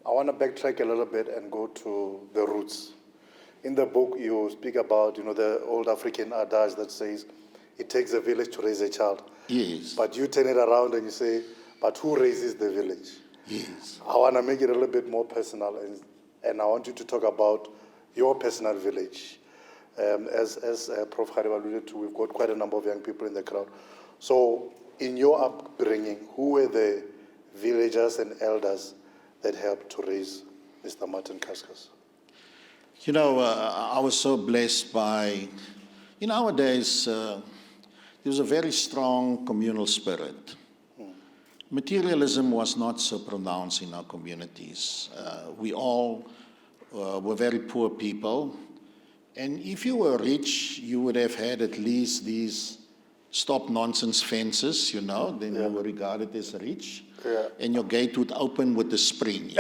I want to backtrack a little bit and go to the roots. In the book, you speak about, the old African adage that says, it takes a village to raise a child. Yes. But you turn it around and you say, but who raises the village? Yes. I want to make it a little bit more personal, and I want you to talk about your personal village. As Prof. Kharib alluded to, we've got quite a number of young people in the crowd. So, in your upbringing, who were the villagers and elders that helped to raise Mr. Martin Kaskas? I was so blessed by, in our days, there was a very strong communal spirit. Materialism was not so pronounced in our communities. We all were very poor people. And if you were rich, you would have had at least these stop-nonsense fences, then you were regarded as rich. Yeah. And your gate would open with a spring.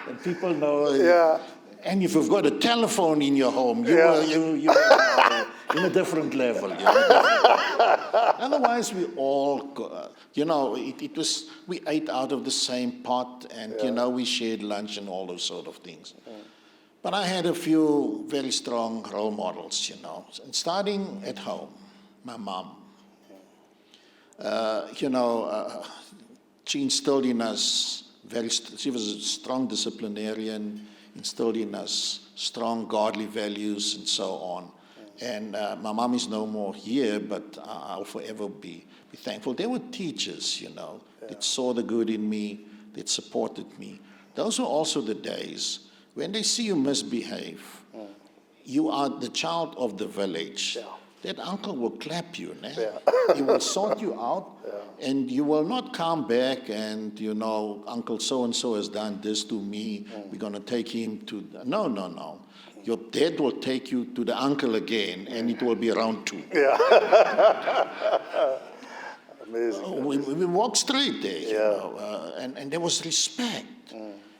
And people know. Yeah. And if you've got a telephone in your home, you're in a different level. Otherwise, we all, we ate out of the same pot, and we shared lunch and all those sort of things. But I had a few very strong role models, and starting at home, my mom. She instilled in us she was a strong disciplinarian, instilled in us strong godly values and so on. And my mom is no more here, but I'll forever be thankful. They were teachers, that saw the good in me, that supported me. Those were also the days when they see you misbehave. You are the child of the village. Yeah. That uncle will clap you, né? Yeah. He will sort you out, and you will not come back and, Uncle so-and-so has done this to me, we're going to take him to... No. Your dad will take you to the uncle again, and it will be round two. Yeah. Amazing. We walked straight there, and there was respect.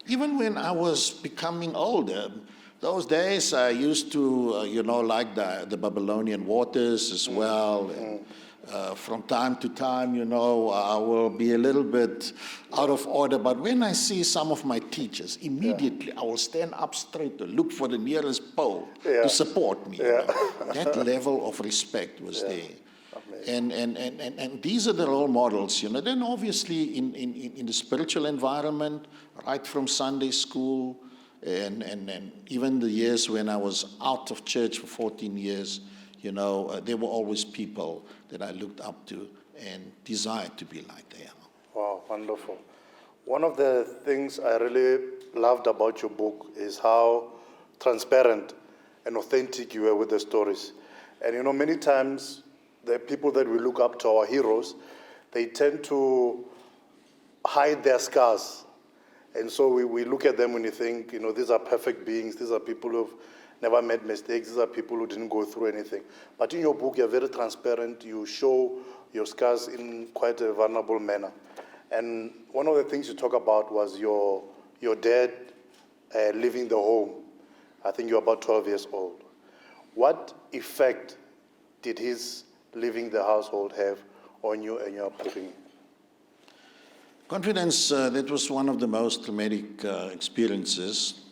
Even when I was becoming older, those days I used to, like the Babylonian waters as well. And, from time to time, I will be a little bit out of order. But when I see some of my teachers, immediately I will stand up straight to look for the nearest pole to support me. That level of respect was there. And these are the role models, Then obviously in the spiritual environment, right from Sunday school, and even the years when I was out of church for 14 years, there were always people that I looked up to and desired to be like they are. Wow, wonderful. One of the things I really loved about your book is how transparent and authentic you were with the stories. And many times the people that we look up to, our heroes, they tend to hide their scars. And so we look at them when you think, these are perfect beings, these are people who've never made mistakes, these are people who didn't go through anything. But in your book, you're very transparent, you show your scars in quite a vulnerable manner. And one of the things you talk about was your dad leaving the home. I think you're about 12 years old. What effect did his leaving the household have on you and your upbringing? Confidence, that was one of the most traumatic experiences.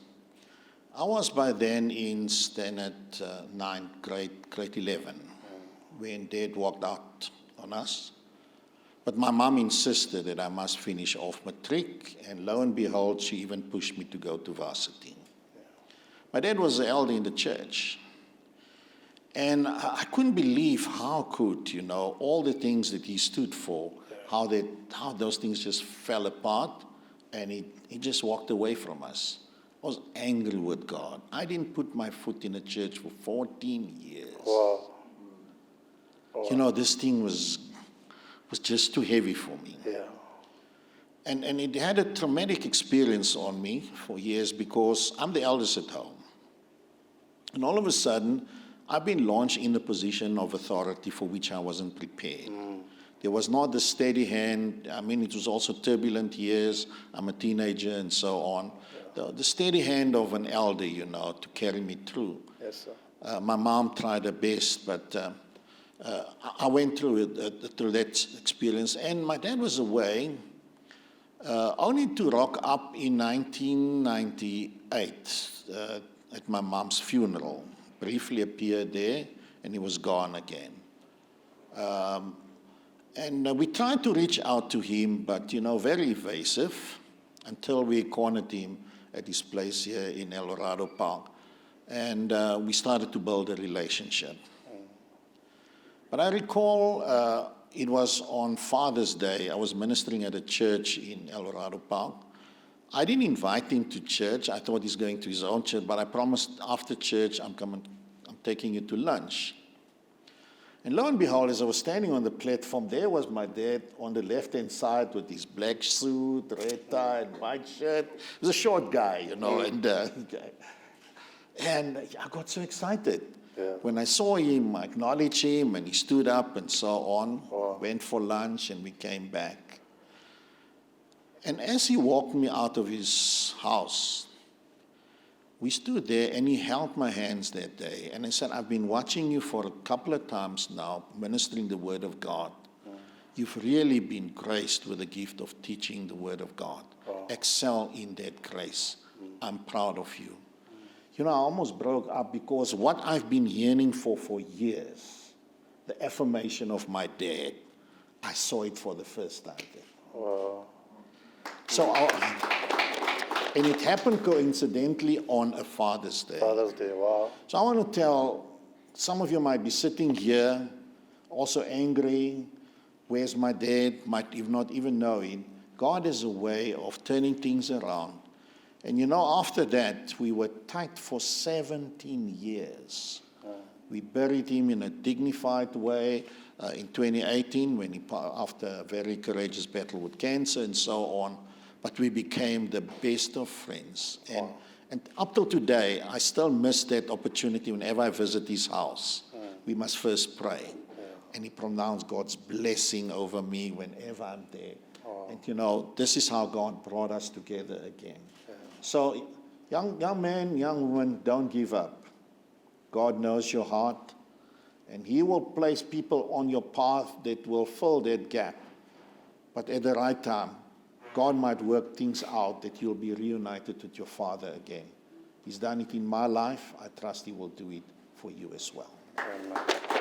I was by then in standard 9, grade 11, when Dad walked out on us. But my mom insisted that I must finish off matric, and lo and behold, she even pushed me to go to varsity. My dad was the elder in the church. And I couldn't believe how could, all the things that he stood for, how those things just fell apart, and he just walked away from us. I was angry with God. I didn't put my foot in a church for 14 years. Wow. This thing was just too heavy for me. Yeah. And it had a traumatic experience on me for years because I'm the eldest at home. And all of a sudden, I've been launched in a position of authority for which I wasn't prepared. There was not the steady hand. It was also turbulent years. I'm a teenager and so on. The steady hand of an elder, to carry me through. Yes, sir. My mom tried her best, but I went through through that experience, and my dad was away only to rock up in 1998 at my mom's funeral. Briefly appeared there, and he was gone again. And we tried to reach out to him, but, very evasive, until we cornered him at his place here in El Dorado Park. And we started to build a relationship. But I recall it was on Father's Day. I was ministering at a church in El Dorado Park. I didn't invite him to church. I thought he's going to his own church, but I promised after church I'm taking you to lunch. And lo and behold, as I was standing on the platform, there was my dad on the left-hand side with his black suit, red tie, and white shirt. He was a short guy, and I got so excited. Yeah. When I saw him, I acknowledged him, and he stood up and so on, went for lunch, and we came back. And as he walked me out of his house, we stood there, and he held my hands that day. And I said, I've been watching you for a couple of times now, ministering the Word of God. You've really been graced with the gift of teaching the Word of God. Excel in that grace. I'm proud of you. I almost broke up because what I've been yearning for years, the affirmation of my dad, I saw it for the first time then. Wow. So, and it happened coincidentally on a Father's Day. Father's Day, wow. So I want to tell, some of you might be sitting here, also angry. Where's my dad? Might not even know him. God has a way of turning things around. And after that, we were tight for 17 years. We buried him in a dignified way in 2018, after a very courageous battle with cancer and so on. But we became the best of friends. And up till today, I still miss that opportunity whenever I visit his house. We must first pray. And he pronounced God's blessing over me whenever I'm there. And this is how God brought us together again. So, young man, young woman, don't give up. God knows your heart, and He will place people on your path that will fill that gap. But at the right time, God might work things out that you'll be reunited with your Father again. He's done it in my life. I trust He will do it for you as well. Amen.